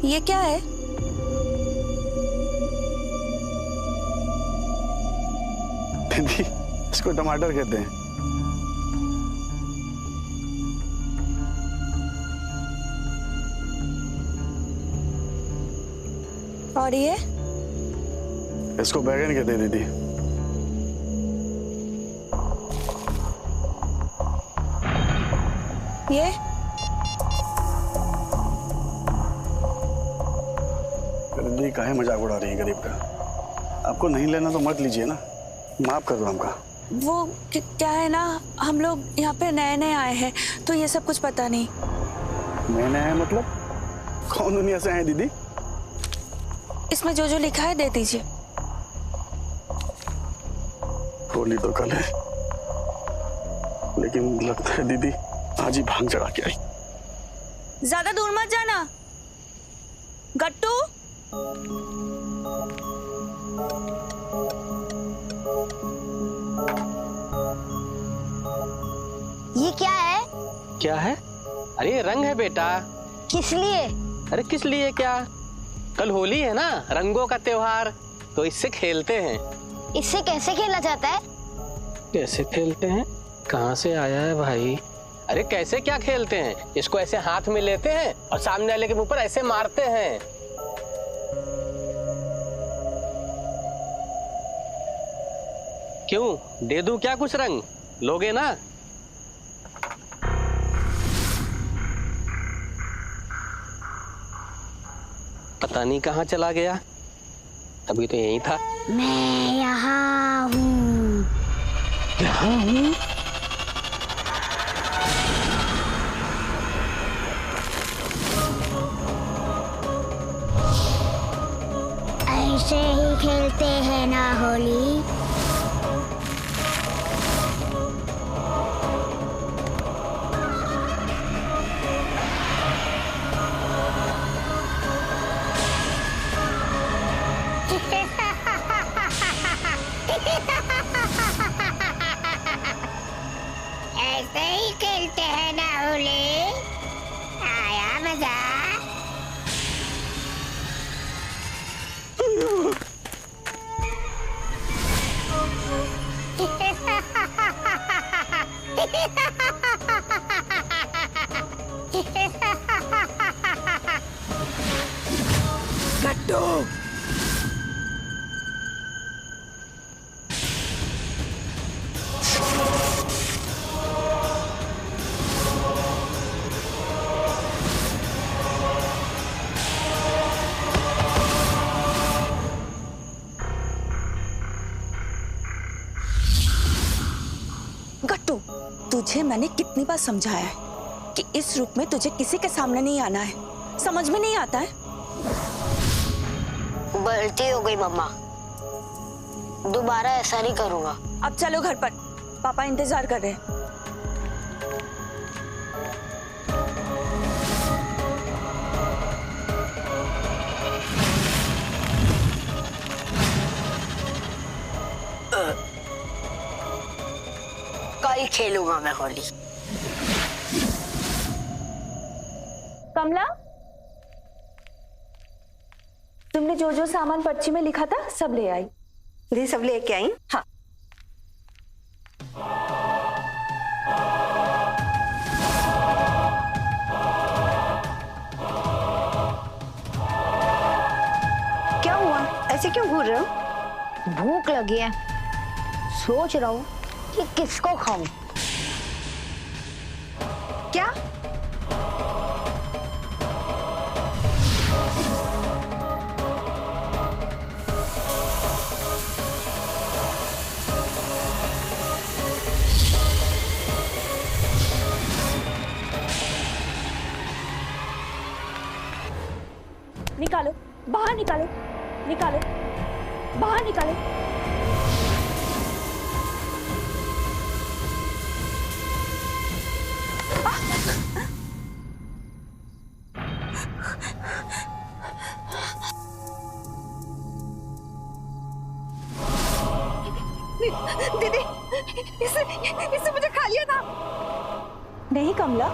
ये क्या है? दीदी, इसको टमाटर कहते हैं। और ये? इसको बैगन कहते हैं दीदी। ये? दीदी काहे मजाक उड़ा रही है गरीब का? आपको नहीं लेना तो मत लीजिए ना, माफ कर दो हमका। वो क्या है ना, हम लोग यहाँ पे नए नए आए हैं तो ये सब कुछ पता नहीं। नए नए हैं मतलब? कौन दुनिया से आए हैं दीदी? इसमें जो जो लिखा है दे दीजिए। होली तो कल है, लेकिन लगता है दीदी आज ही भांग चढ़ा के आई। ज्यादा दूर मत जाना गट्टू। ये क्या है? क्या है? अरे ये रंग है बेटा। किस लिए? अरे किस लिए क्या, कल होली है ना, रंगों का त्योहार, तो इससे खेलते हैं। इससे कैसे खेला जाता है? कैसे खेलते हैं? कहाँ से आया है भाई? अरे कैसे क्या खेलते हैं, इसको ऐसे हाथ में लेते हैं और सामने वाले के मुंह पर ऐसे मारते हैं। क्यों, दे दूं क्या कुछ रंग? लोगे ना? पता नहीं कहाँ चला गया, अभी तो यही था। मैं यहाँ हूँ। यहाँ हूँ? ऐसे ही खेलते हैं ना होली। ऐसे ही खेलते हैं ना होली। आया मजा। गट्टू गट्टू, तुझे मैंने कितनी बार समझाया है कि इस रूप में तुझे किसी के सामने नहीं आना है, समझ में नहीं आता है? गलती हो गई मम्मा, दोबारा ऐसा नहीं करूँगा। अब चलो घर पर, पापा इंतजार कर रहे हैं। कल खेलूंगा मैं होली। कमला, तुमने जो जो सामान पर्ची में लिखा था सब ले आई। दीदी सब लेके आई? हाँ। क्या हुआ, ऐसे क्यों घूर रहे हो? भूख लगी है, सोच रहा हूँ कि किसको खाऊं। क्या? निकालो, बाहर निकालो, निकालो, बाहर निकालो। दीदी, इससे मुझे खा लिया था। नहीं कमला,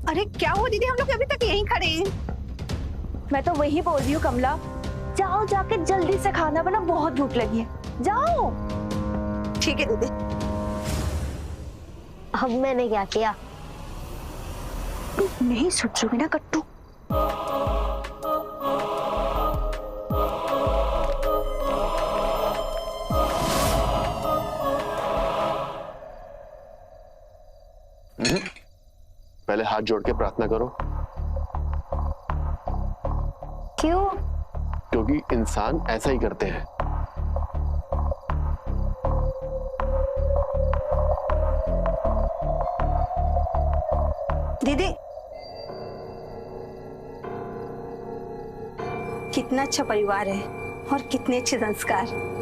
अरे क्या हुआ दीदी, हम लोग अभी तक यहीं खड़े हैं। मैं तो वही बोल रही हूँ कमला, जाओ जाके जल्दी से खाना बना, बहुत भूख लगी है, जाओ। ठीक है दीदी। अब मैंने क्या किया? नहीं सोचोगे ना कट्टू? पहले हाथ जोड़ के प्रार्थना करो। क्यों? क्योंकि इंसान ऐसा ही करते हैं। दीदी कितना अच्छा परिवार है और कितने अच्छे संस्कार।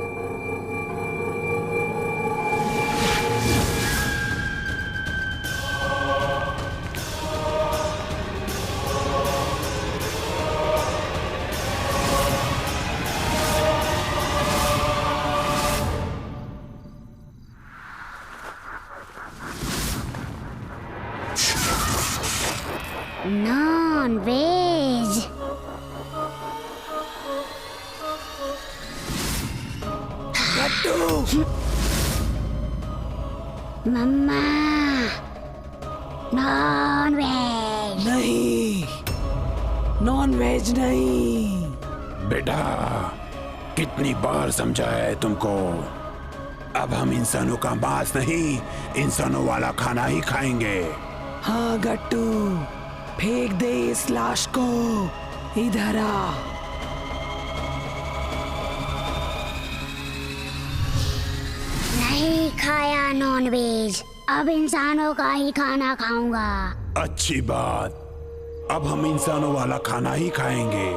Non veg. मम्मा, नॉन वेज नहीं, नॉन वेज नहीं। बेटा, कितनी बार समझाया है तुमको? अब हम इंसानों का मांस नहीं, इंसानों वाला खाना ही खाएंगे। हाँ गट्टू, फेंक दे इस लाश को, इधर आ। नहीं खाया नॉन वेज, अब इंसानों का ही खाना खाऊंगा। अच्छी बात, अब हम इंसानों वाला खाना ही खाएंगे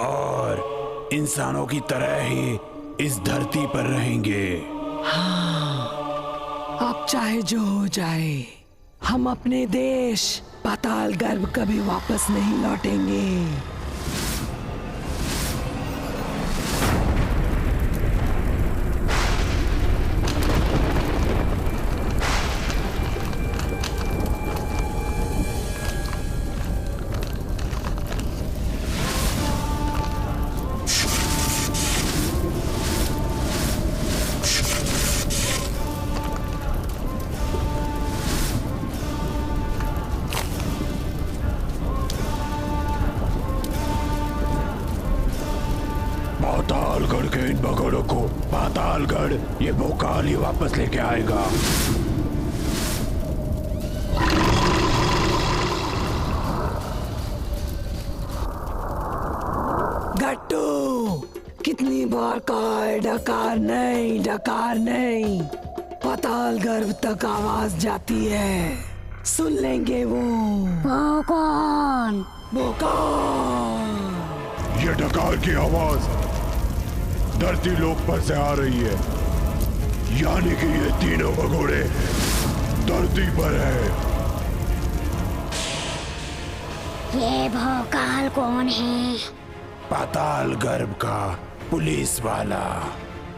और इंसानों की तरह ही इस धरती पर रहेंगे। हाँ, अब चाहे जो हो जाए, हम अपने देश पाताल गर्भ कभी वापस नहीं लौटेंगे। पातालगढ़ के इन भगोड़ों को पातालगढ़ ये भोकाल ही वापस लेके आएगा। गट्टू, कितनी बार कहा है डकार नहीं, डकार नहीं। पाताल गर्भ तक आवाज जाती है, सुन लेंगे वो। वो कौन? वो कौन? ये डकार की आवाज धरती लोक पर से आ रही है, यानी कि ये तीनों भगोड़े धरती पर है। ये भोकाल कौन है? पाताल गर्भ का पुलिस वाला।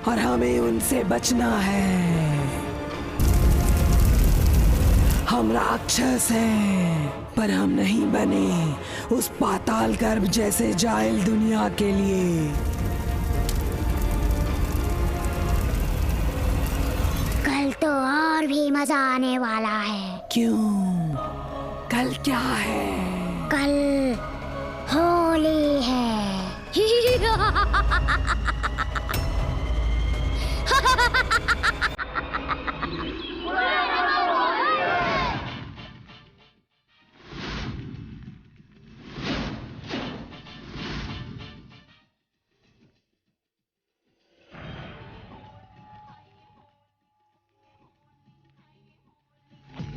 और हमें उनसे बचना है। हम राक्षस हैं, पर हम नहीं बने उस पाताल गर्भ जैसे जाहिल दुनिया के लिए। कल तो और भी मजा आने वाला है। क्यों? कल क्या है? कल होली है।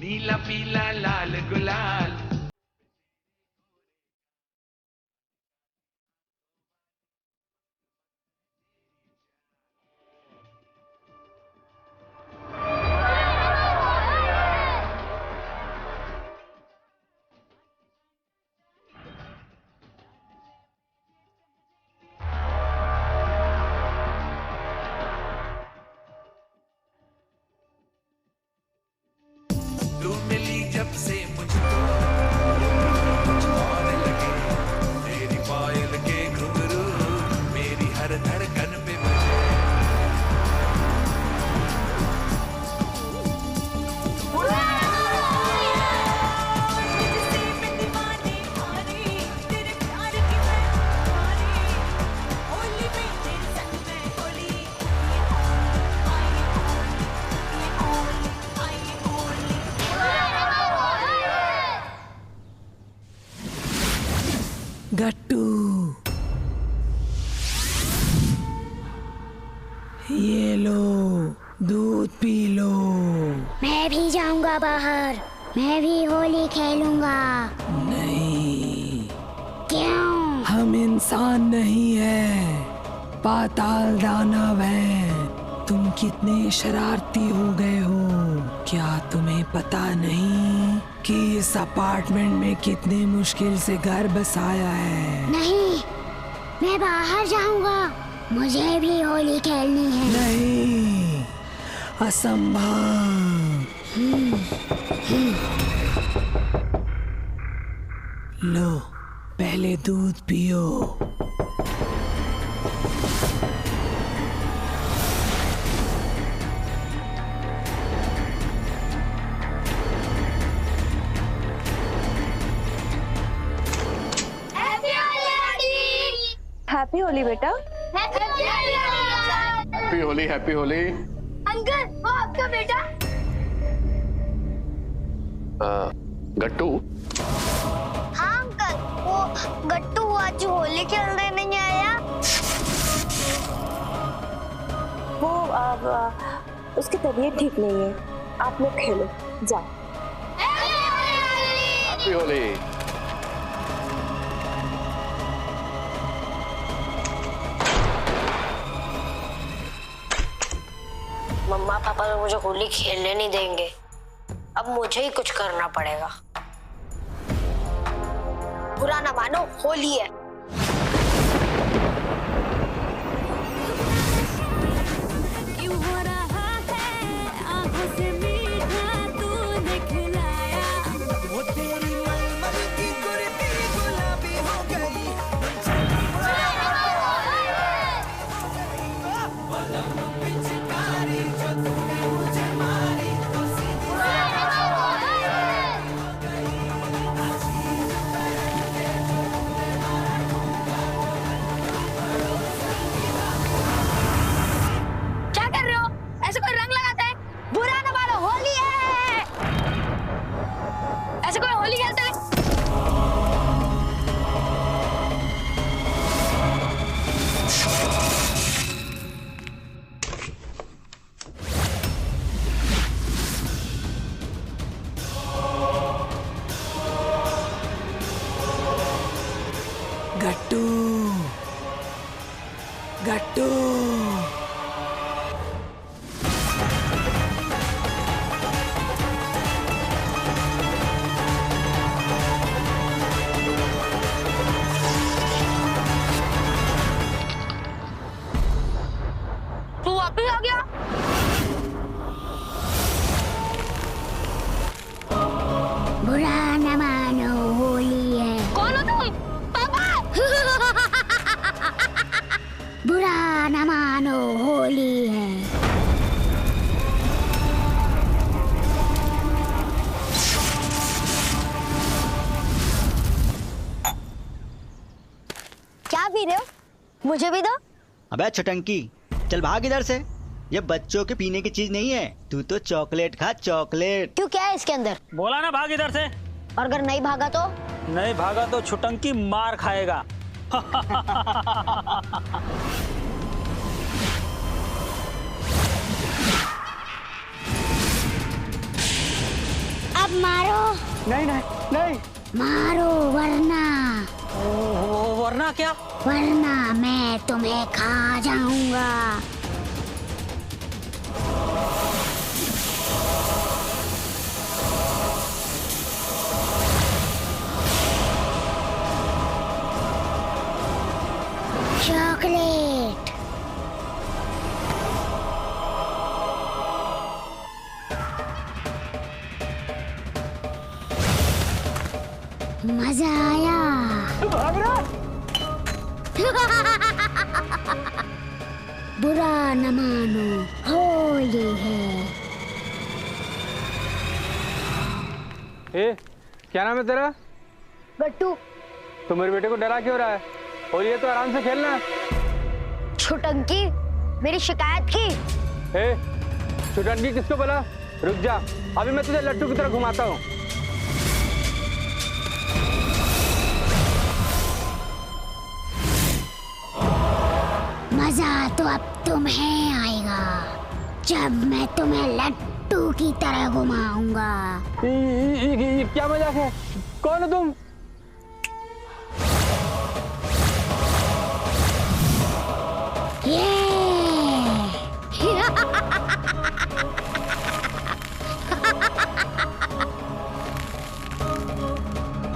नीला पीला लाल गुलाल। तू मिली जब से मुझको ये लो, दूध पी लो। मैं भी जाऊंगा बाहर, मैं भी होली खेलूंगा। नहीं, क्यों? हम इंसान नहीं है, पाताल दानव हैं। तुम कितने शरारती हो गए हो। क्या तुम्हें पता नहीं कि इस अपार्टमेंट में कितने मुश्किल से घर बसाया है? नहीं, मैं बाहर जाऊंगा, मुझे भी होली खेलनी है। नहीं, असंभव। लो, पहले दूध पियो। हैप्पी होली बेटा। Happy Holi, happy Holi. Uncle, वो आपका बेटा। गट्टू। हाँ अंकल, वो गट्टू आज होली खेलने नहीं आया। वो अब उसकी तबीयत ठीक नहीं है, आप लोग खेलो, जाओ। हैप्पी होली। मम्मा पापा तो मुझे होली खेलने नहीं देंगे, अब मुझे ही कुछ करना पड़ेगा। बुरा ना मानो, होली है। क्यों हो रहा है आंखों से मीठा तूने खिलाया, वो तेरी मलमल की गुर्दी गुलाबी हो गई। क्या कर रहे हो? ऐसे कोई रंग लगाता है? बुरा ना मानो, होली है। ऐसे कोई होली खेलता है? गट्टू, गट्टू। तू वापस आ गया? बुरा न मानो, होली है। कौन हो तुम? पापा! बुरा न मानो, होली है। क्या पी रहे हो? मुझे भी दो। अबे छटंकी, चल भाग इधर से। ये बच्चों के पीने की चीज नहीं है, तू तो चॉकलेट खा, चॉकलेट। क्यों, क्या है इसके अंदर? बोला ना भाग इधर से। और अगर नहीं भागा तो? नहीं भागा तो छुटंकी मार खाएगा। अब मारो। नहीं नहीं नहीं। मारो वरना। वरना क्या? वरना मैं तुम्हें खा जाऊंगा। चॉकलेट। मजा आया। बुरा न मानो, होली है। ए, क्या नाम है तेरा? गट्टू। तो मेरे बेटे को डरा क्यों रहा है? और ये तो आराम से खेलना। छुटंकी, मेरी शिकायत की। ए, छुटंकी किसको बोला? रुक जा, अभी मैं तुझे लट्टू की तरह घुमाता हूँ। मजा तो अब तुम्हें आएगा जब मैं तुम्हें लट्टू की तरह घुमाऊंगा। ये क्या मजाक है? कौन हो तुम?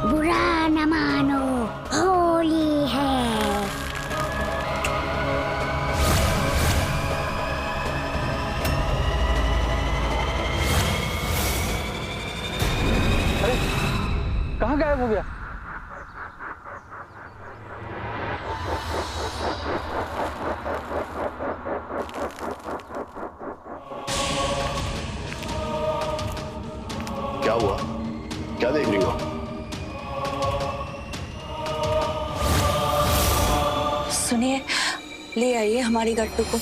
बुरा न मानो, होली है। अरे कहाँ गायब हो गया? क्या हुआ? क्या देख रही हो? सुनिए, ले आइए हमारी गट्टू को।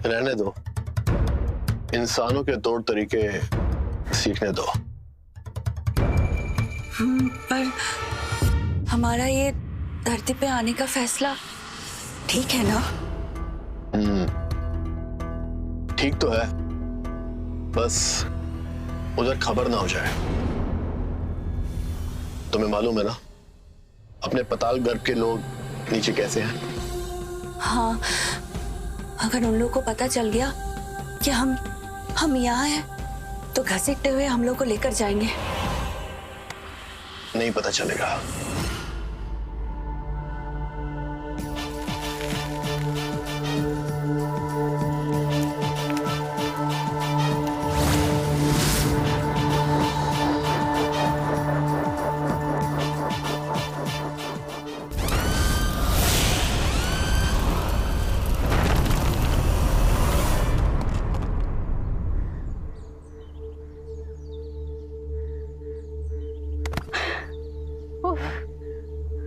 रहने दो, इंसानों के तौर तरीके सीखने दो। पर हमारा ये धरती पे आने का फैसला ठीक है ना? ठीक तो है, बस उधर खबर ना हो जाए। तुम्हें मालूम है ना अपने पताल गर्भ के लोग नीचे कैसे हैं? हाँ, अगर उन लोगों को पता चल गया कि हम यहाँ हैं तो घसीटते हुए हम लोग को लेकर जाएंगे। नहीं पता चलेगा।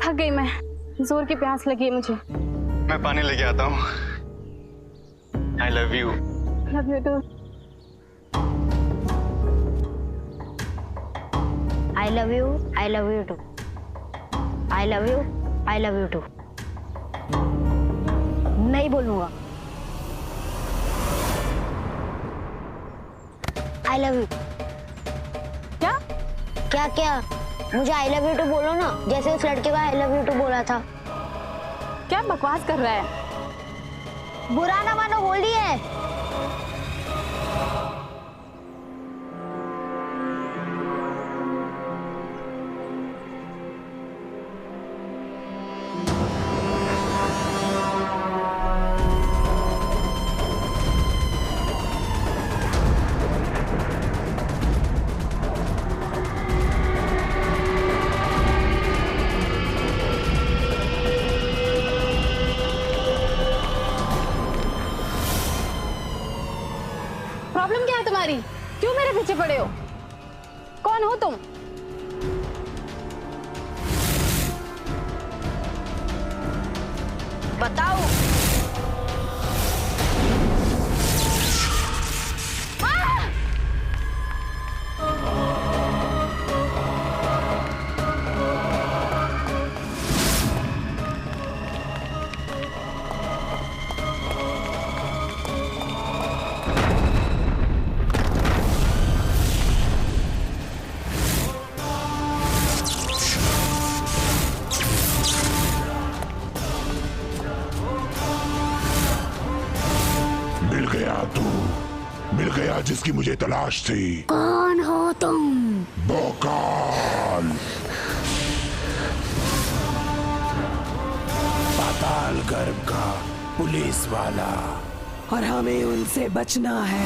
थक गई मैं, जोर की प्यास लगी है मुझे। मैं पानी लेके आता हूँ। I love you. Love you too. I love you. I love you too. I love you. I love you too. नहीं बोलूंगा। I love you. क्या? क्या क्या? मुझे I love you too बोलो ना, जैसे उस लड़के का I love you too बोला था। क्या बकवास कर रहा है? बुरा ना मानो, होली है। प्रॉब्लम क्या है तुम्हारी? क्यों मेरे पीछे पड़े हो? कौन हो तुम? बताओ। मिल गया जिसकी मुझे तलाश थी। कौन हो तुम? बोकाल। पाताल गर्भ का पुलिस वाला, और हमें उनसे बचना है।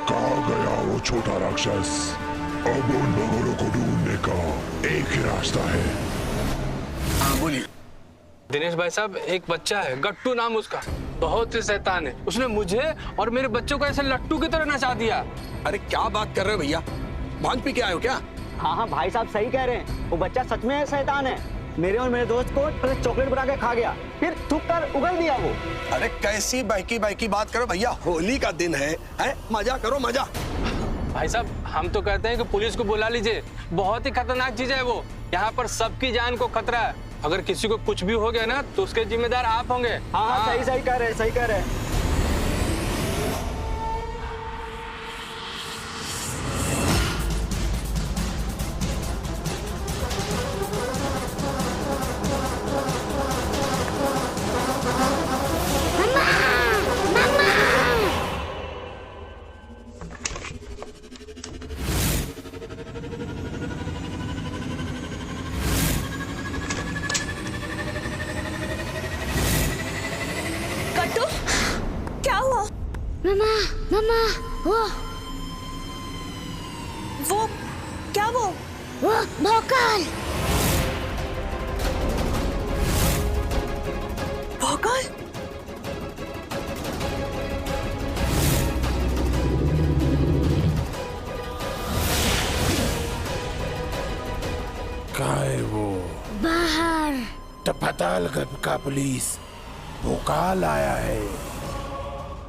कहाँ गया वो छोटा राक्षस? अब उन भगोड़ों को ढूंढने का एक ही रास्ता है। हाँ बोलिए। दिनेश भाई साहब, एक बच्चा है, गट्टू नाम उसका, बहुत ही शैतान है। उसने मुझे और मेरे बच्चों को ऐसे लट्टू की तरह नचा दिया। अरे क्या बात कर रहे हो भैया, भांग पी के आए हो क्या? हाँ भाई साहब सही कह रहे हैं, वो बच्चा सच में शैतान है। मेरे और मेरे दोस्त को पहले चॉकलेट बना के खा गया, फिर थूक कर उगल दिया वो। अरे कैसी बहकी बात करो भैया, होली का दिन है, मजा करो मजा। भाई साहब, हम तो कहते हैं कि पुलिस को बुला लीजिए, बहुत ही खतरनाक चीज है वो। यहाँ पर सबकी जान को खतरा है, अगर किसी को कुछ भी हो गया ना तो उसके जिम्मेदार आप होंगे। हाँ सही कह रहे हैं। मम्मा वो क्या वो भोकाल। भोकाल? कहाँ है वो? बाहर। तो पातालगढ़ का पुलिस भोकाल आया है।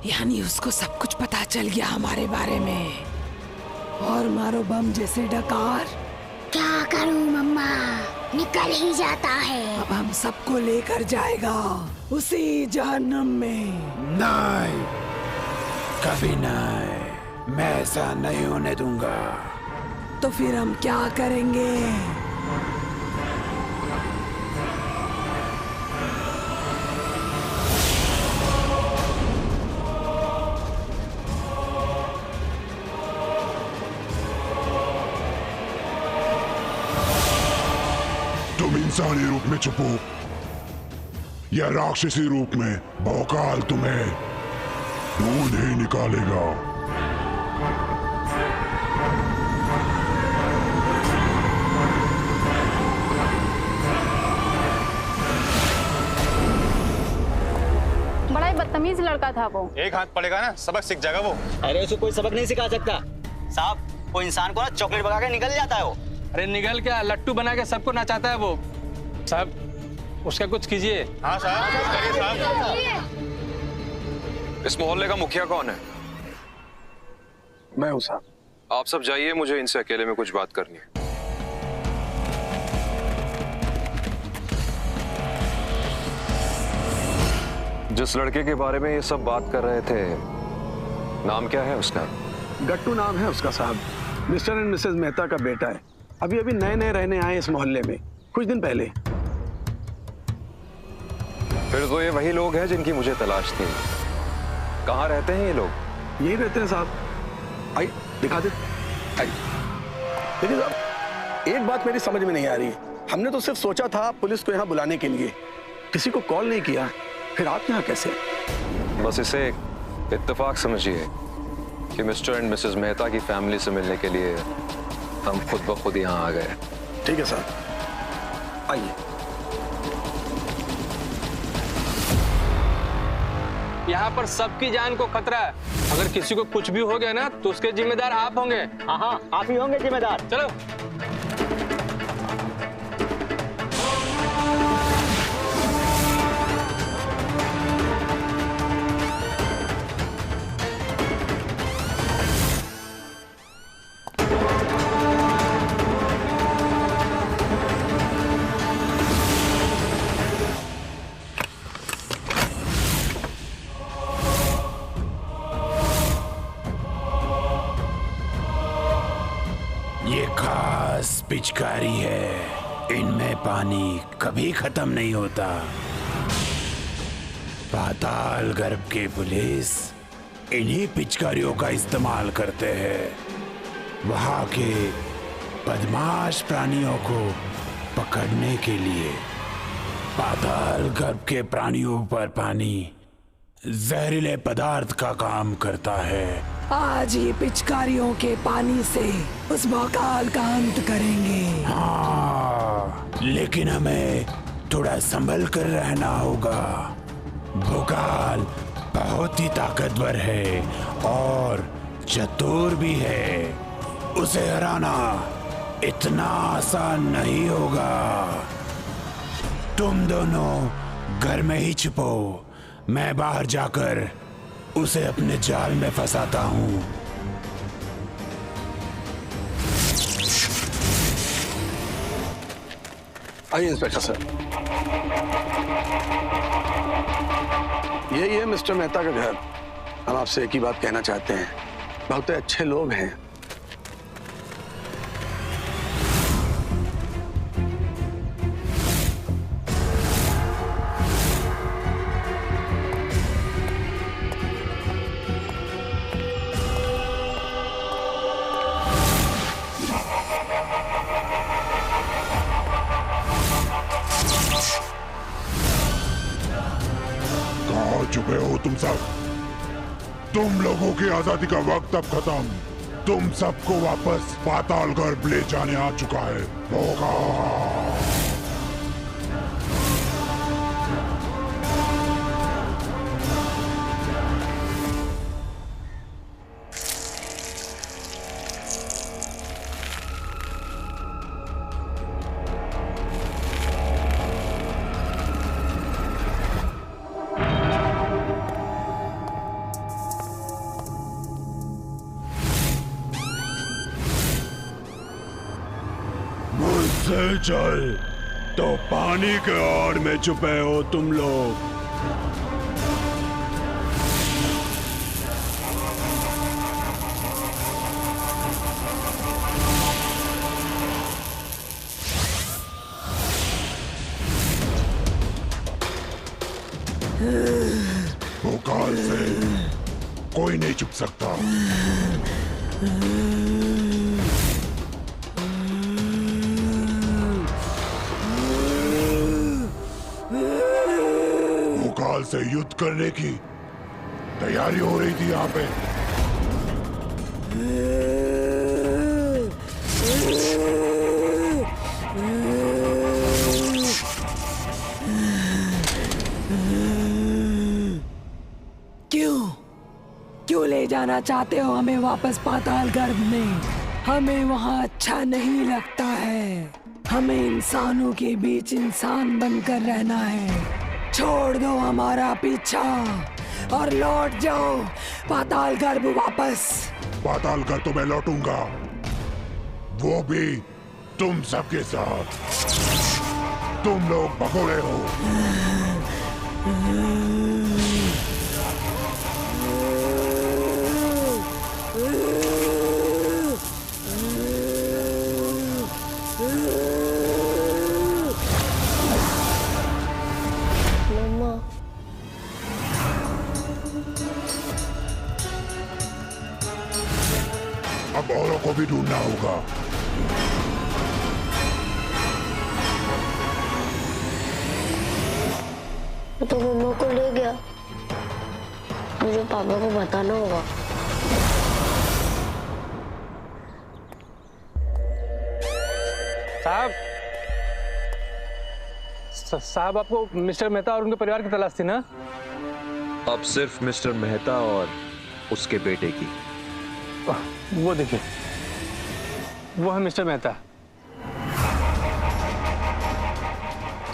यानी उसको सब कुछ पता चल गया हमारे बारे में। और मारो बम जैसे डकार। क्या करूं मम्मा, निकल ही जाता है। अब हम सबको लेकर जाएगा उसी जहन्नम में। नहीं, कभी नहीं, मैं ऐसा नहीं होने दूंगा। तो फिर हम क्या करेंगे? तुम इंसानी रूप में छुपो या राक्षसी रूप में, भोकाल तुम्हें ढूंढ ही निकालेगा। बड़ा ही बदतमीज लड़का था वो। एक हाथ पड़ेगा ना सबक सीख जाएगा वो। अरे उसको कोई सबक नहीं सिखा सकता साहब, वो इंसान को ना चॉकलेट बगा के निकल जाता है वो। अरे निगल क्या, लट्टू बना के सबको नचाता है वो। साहब उसका कुछ कीजिए। हाँ साहब। इस मोहल्ले का मुखिया कौन है? मैं हूँ साहब। आप सब जाइए, मुझे इनसे अकेले में कुछ बात करनी है। जिस लड़के के बारे में ये सब बात कर रहे थे, नाम क्या है उसका? गट्टू नाम है उसका साहब, मिस्टर एंड मिसेस मेहता का बेटा है। अभी अभी नए नए रहने आए इस मोहल्ले में कुछ दिन पहले। फिर तो ये वही लोग हैं जिनकी मुझे तलाश थी। कहाँ रहते हैं ये लोग? यही रहते हैं साहब। आई दिखा दे। आई देखिए साहब, एक बात मेरी समझ में नहीं आ रही। हमने तो सिर्फ सोचा था पुलिस को यहाँ बुलाने के लिए, किसी को कॉल नहीं किया, फिर आप यहाँ कैसे? बस इसे इत्तेफाक समझिए कि मिस्टर एंड मिसेस मेहता की फैमिली से मिलने के लिए हम खुद ब खुद यहाँ आ गए। ठीक है साहब, आइए। यहाँ पर सबकी जान को खतरा है, अगर किसी को कुछ भी हो गया ना तो उसके जिम्मेदार आप होंगे। हाँ आप ही होंगे जिम्मेदार। चलो। ये खास पिचकारी है, इनमें पानी कभी खत्म नहीं होता। पाताल गर्भ के पुलिस इन्हीं पिचकारियों का इस्तेमाल करते हैं वहां के बदमाश प्राणियों को पकड़ने के लिए। पाताल गर्भ के प्राणियों पर पानी जहरीले पदार्थ का काम करता है। आज ये पिचकारियों के पानी से उस भौकाल का अंत करेंगे। हाँ, लेकिन हमें थोड़ा संभल कर रहना होगा। भोकाल बहुत ही ताकतवर है और चतुर भी है। उसे हराना इतना आसान नहीं होगा। तुम दोनों घर में ही छुपो, मैं बाहर जाकर उसे अपने जाल में फंसाता हूँ। आइए इंस्पेक्टर सर, यही है मिस्टर मेहता का घर। हम आपसे एक ही बात कहना चाहते हैं, बहुत अच्छे लोग हैं। चुके हो तुम सब? तुम लोगों की आजादी का वक्त अब खत्म। तुम सबको वापस पाताल गर्भ ले जाने आ चुका है। भोकाल। मुझसे चल तो पानी के आड़ में छुपे हो तुम लोग। भोकाल से कोई नहीं छुप सकता। भोकाल से युद्ध करने की तैयारी हो रही थी यहाँ पे। क्यों ले जाना चाहते हो हमें वापस पाताल गर्भ में? हमें वहाँ अच्छा नहीं लगता है। हमें इंसानों के बीच इंसान बनकर रहना है। छोड़ दो हमारा पीछा और लौट जाओ पाताल गर्भ वापस। पाताल गर्भ तो मैं लौटूंगा, वो भी तुम सबके साथ। तुम लोग भगोड़े हो। अब औरों को भी ढूंढना होगा। तो मम्मा को ले गया, मुझे पापा को बताना होगा। साहब आपको मिस्टर मेहता और उनके परिवार की तलाश थी ना? अब सिर्फ मिस्टर मेहता और उसके बेटे की। वो देखिए, वो है मिस्टर मेहता।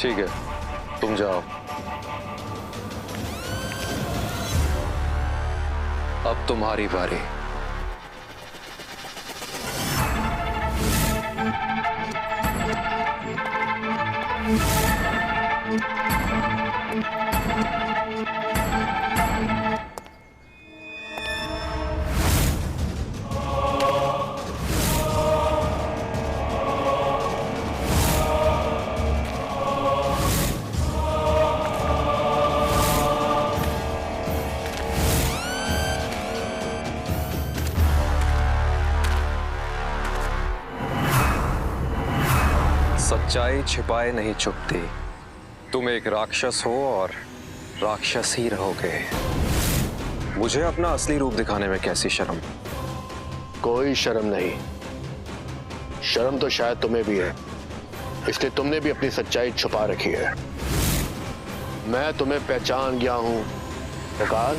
ठीक है, तुम जाओ। अब तुम्हारी बारी। सच्चाई छिपाए नहीं छुपती। तुम एक राक्षस हो और राक्षस ही रहोगे। मुझे अपना असली रूप दिखाने में कैसी शर्म? कोई शर्म नहीं। शर्म तो शायद तुम्हें भी है, इसलिए तुमने भी अपनी सच्चाई छुपा रखी है। मैं तुम्हें पहचान गया हूं प्रकाश।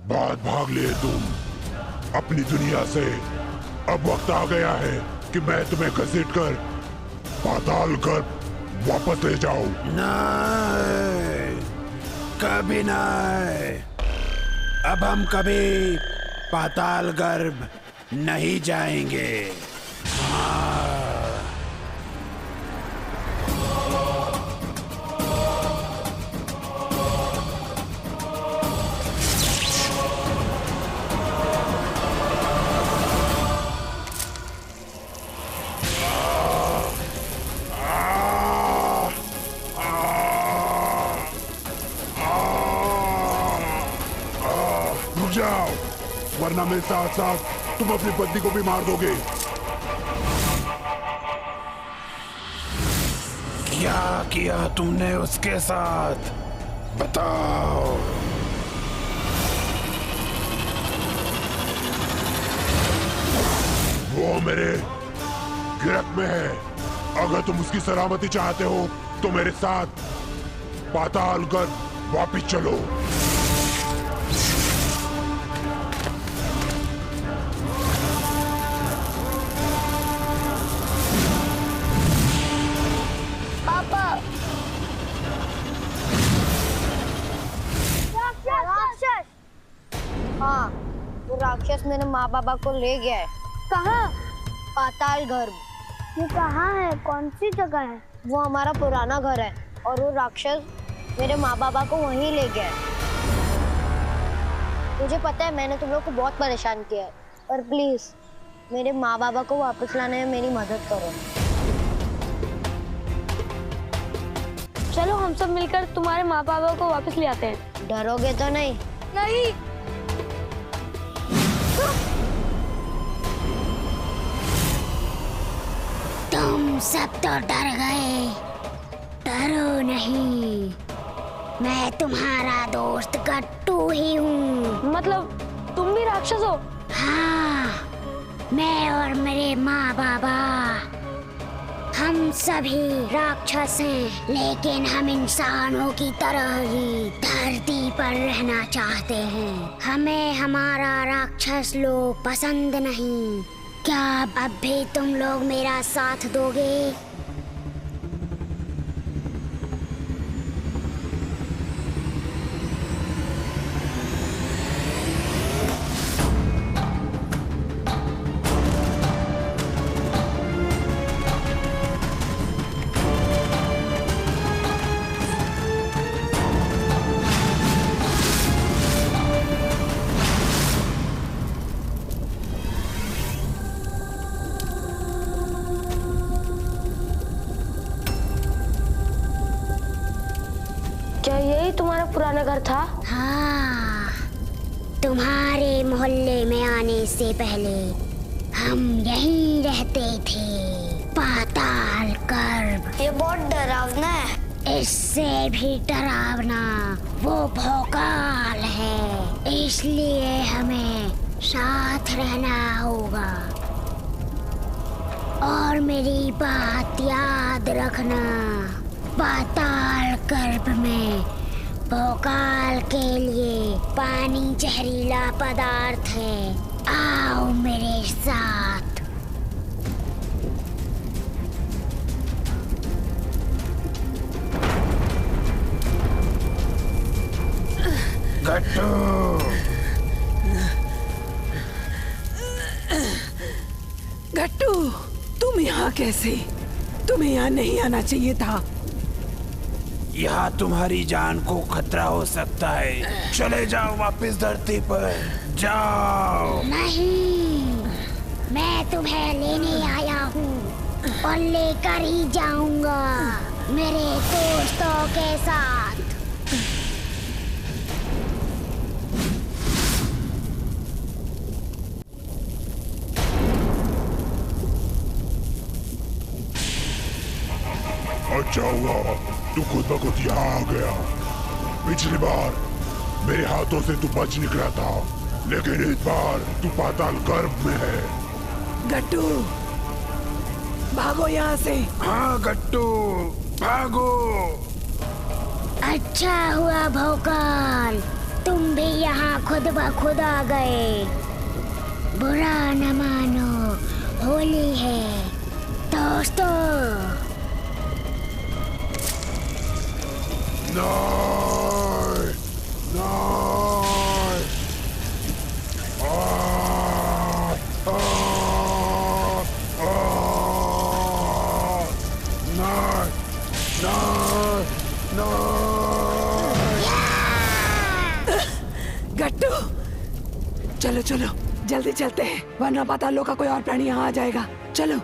बात भाग लिए तुम अपनी दुनिया से। अब वक्त आ गया है कि मैं तुम्हें घसीट कर पाताल कर वापस ले जाऊं। नहीं, कभी नहीं। अब हम कभी पाताल गर्भ नहीं जाएंगे। रुक जाओ, वरना मेरे साथ साथ तुम अपनी पत्नी को भी मार दोगे। क्या किया तुमने उसके साथ? बताओ। वो मेरे गिरफ्त में है। अगर तुम उसकी सलामती चाहते हो तो मेरे साथ पाताल गर्भ वापिस चलो। हाँ, वो राक्षस मेरे माँ बाबा को ले गया है। कहाँ? पाताल गर्भ। ये कहाँ है? कौन सी जगह है? वो हमारा पुराना घर है और वो राक्षस मेरे माँ बाबा को वहीं ले गया है। मुझे पता है मैंने तुम लोग को बहुत परेशान किया है, पर प्लीज मेरे माँ बाबा को वापस लाने में मेरी मदद करो। चलो हम सब मिलकर तुम्हारे माँ बाबा को वापस ले आते हैं। डरोगे तो नहीं? नहीं। तुम सब तो डर गए, डरो नहीं। मैं तुम्हारा दोस्त गट्टू ही हूँ। मतलब तुम भी राक्षस हो? हाँ, मैं और मेरे माँ बाबा हम सभी राक्षस हैं, लेकिन हम इंसानों की तरह ही धरती पर रहना चाहते हैं। हमें हमारा राक्षस लोग पसंद नहीं। क्या अब भी तुम लोग मेरा साथ दोगे? क्या यही तुम्हारा पुराना घर था? हाँ, तुम्हारे मोहल्ले में आने से पहले हम यहीं रहते थे। पाताल गर्भ। ये बहुत डरावना है। इससे भी डरावना वो भोकाल है, इसलिए हमें साथ रहना होगा। और मेरी बात याद रखना, पाताल गर्भ में भोकाल के लिए पानी जहरीला पदार्थ है। आओ मेरे साथ। गट्टू, गट्टू, तुम यहाँ कैसे? तुम्हें यहाँ नहीं आना चाहिए था। यहाँ तुम्हारी जान को खतरा हो सकता है। चले जाओ वापस धरती पर जाओ। नहीं, मैं तुम्हें लेने आया हूँ और लेकर ही जाऊंगा मेरे दोस्तों के साथ। अच्छा हुआ तू खुद ब खुद यहाँ आ गया। पिछली बार मेरे हाथों से तू बच निकला था, लेकिन इस बार तू पाताल गर्भ में है। गट्टू भागो यहाँ से। हाँ गट्टू भागो। अच्छा हुआ भोकाल, तुम भी यहाँ खुद ब खुद आ गए। बुरा न मानो, होली है दोस्तों। नहीं, नहीं। गट्टू चलो चलो जल्दी चलते हैं, वरना पातालों का कोई और प्राणी यहाँ आ जाएगा। चलो।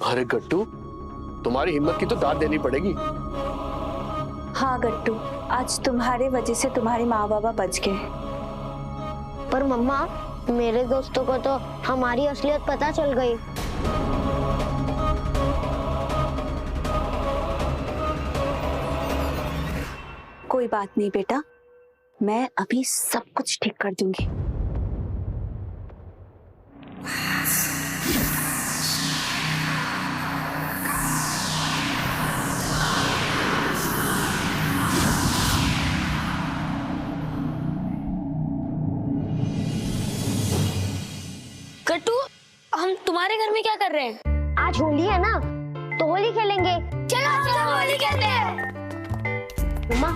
अरे गट्टू, तुम्हारी हिम्मत की तो दाद देनी पड़ेगी। हाँ गट्टू, आज तुम्हारे वजह से तुम्हारे माँ बाबा बच गए। पर मम्मा, मेरे दोस्तों को तो हमारी असलियत पता चल गई। कोई बात नहीं बेटा, मैं अभी सब कुछ ठीक कर दूंगी। गट्टू, हम तुम्हारे घर में क्या कर रहे हैं? आज होली है ना, तो होली खेलेंगे। चलो चलो होली खेलते हैं। मम्मा,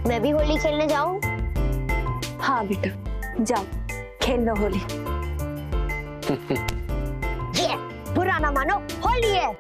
मैं भी होली खेलने जाऊं? हाँ बेटा, जाओ खेल लो होली। ये बुरा ना मानो, होली है।